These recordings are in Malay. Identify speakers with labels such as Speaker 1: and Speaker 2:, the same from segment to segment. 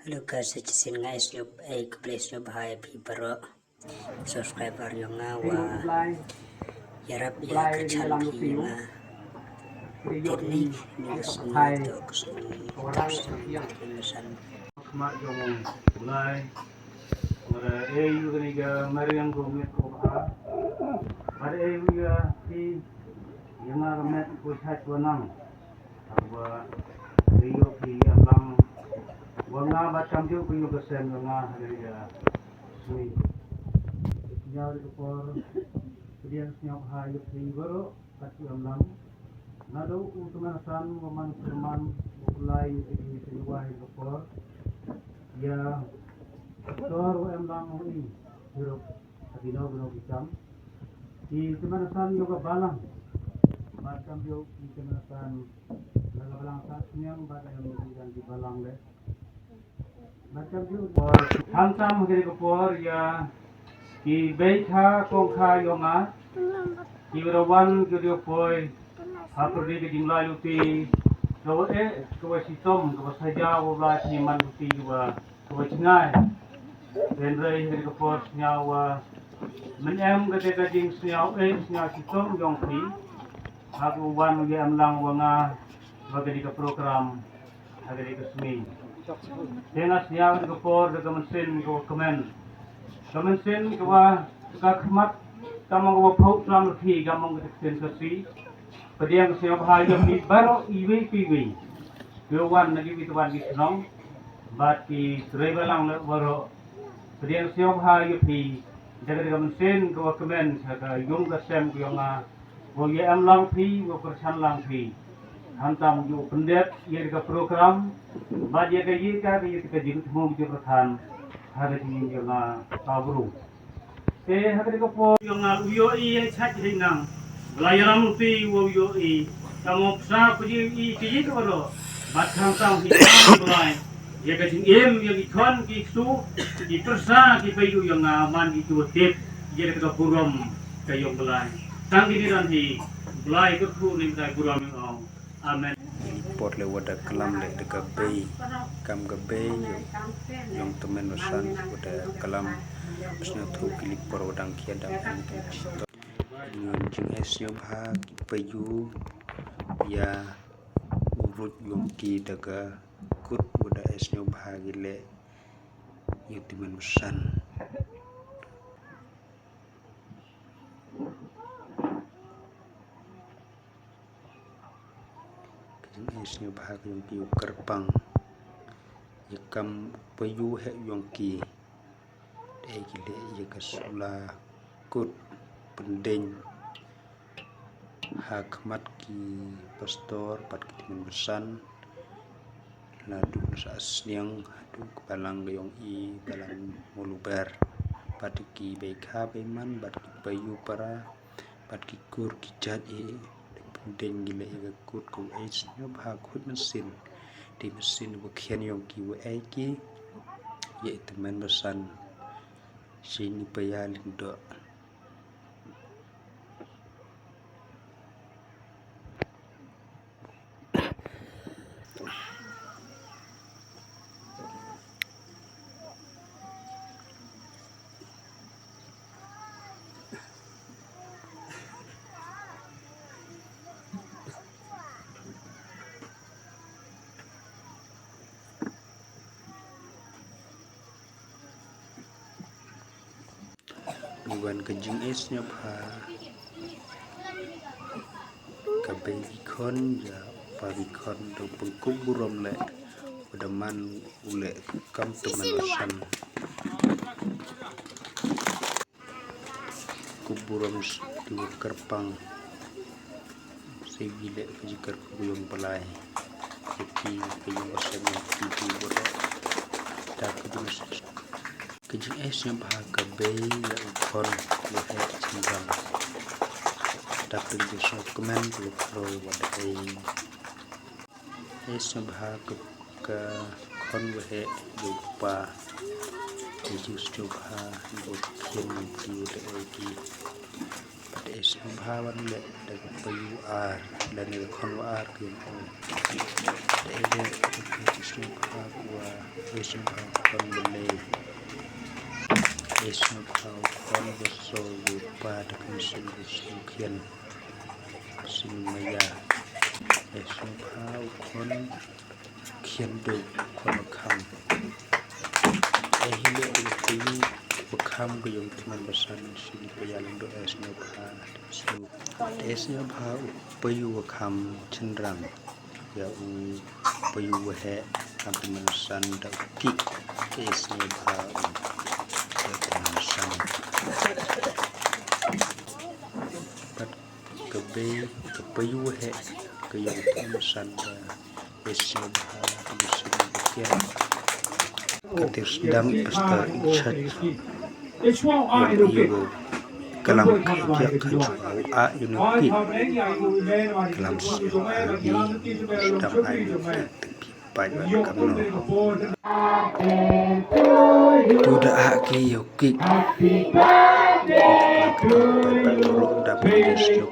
Speaker 1: Halo guys, chisin nga isnyo ay kubles nyo bahay pibaro subscriber yung nga wa yarap ya kachan pi nga teknik ni gusto ito gusto tinusan
Speaker 2: mak yung bulay mara gani ga mariang gomit ko ba mara ga ti yung nga met ko chat wanang wa rio pi amlang wanga macam dia punya kesan wanga hari sui nyar por dia nyap hayu pi baru kaki amlang nado utumasan waman firman mulai di seluai por ya tor amlang ini hero adino beno bicam di utumasan yoga balang macam dia utumasan balang tasnya pada yang di balang deh macam tu hantam hari kepor ya ki becha kongkha yonga ki rawan video poi atur di jumlah luti so ko sitom ko saja wala ni man luti wa ko chingai dan rai hari kepor nyawa menyam gade gading siau nya sitom yong pi aku wan ge amlang wanga bagi ke program hari ke semi Dengan siapa di kapor dengan mesin ko kemen kawa kakmat kamang ko pau tram thi kamang ko ten kasi padiang siapa hayo ni baro iwi piwi dewan nagi bituan di senong bati driver lang baro padiang siapa hayo pi dengan mesin ko kemen sa yung kasem ko nga wo ye am lang pi wo perchan lang pi hantam ju pendet ye ka program bad ye ka jing thum ju prathan hare ji ye na tabru te hare ko po yo nga uyo i chach rinang layaram ti wo yo i kamo sa puji i ti ko ro bad khang tang hi lai ye ka jing ye ki khon ki su ki persa ki pe yo nga man ki tu tip ye ka purom ka yo lai tang di ran hi lai ko khu ning ka purom Amen.
Speaker 3: Pot le wada kalam le de gabe kam gabe yung temen usan wada kalam usna thu klik por wadang kia dam to ngun jing esyo bha payu ya urut yung ki daga kut wada esyo bha gile yung temen usan isnya bahag yung piu kerpang yakam payu he yung ki de gile yakasula kut pendeng hakmat ki pastor pat kitimin besan ladu sa asnyang adu balang yung i balang mulubar pat ki bekha beman bat payu para pat ki kur ki jat den gila ya kut ko es nyo bha kut mesin di mesin bu khian yong ki wa ai ki ye teman besan sini paya lindo Iwan kejing esnya bha kabe ikon ya parikon do pengkub burom le udaman ule kam teman asan kuburom di kerpang segile kejikar kubulung pelai jadi kejing osanya pipi bodo tak kejing kejing esnya bha kabe ya ukon lehe cimbang tapi bisa komen lu pro wada esnya bha ke kon wehe lupa jus coba buat kian di ki pada esnya bha wan le daga payu ar dan le kon ar kian o de jus coba wa Isnu kon bele Isnu kon beso lupa dengan sungkian sinumaya Isnu kon kian do kon kam hile upayu bekam gayung teman besan sini peyalang do Isnu upayu bekam cenderang ya upayu he sampai menesan dak kik Isnu ya menesan pat kepayu he gayung menesan Isnu menesan bekian ketir sedang pastor ichat yang iyo kalam kia kaju a yunuki kalam di sedang ayu tepi payu kamno tuda aki yoki dapat distok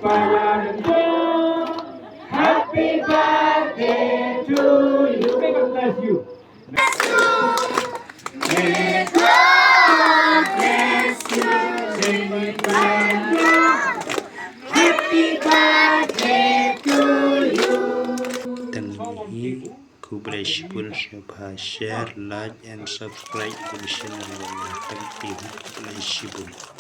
Speaker 2: Happy birthday to you. May God bless you. May God bless you. Sing it loud now. Happy birthday to you.
Speaker 3: Tenghi ku bless pun share, like and subscribe to the channel. Thank you. Bless you.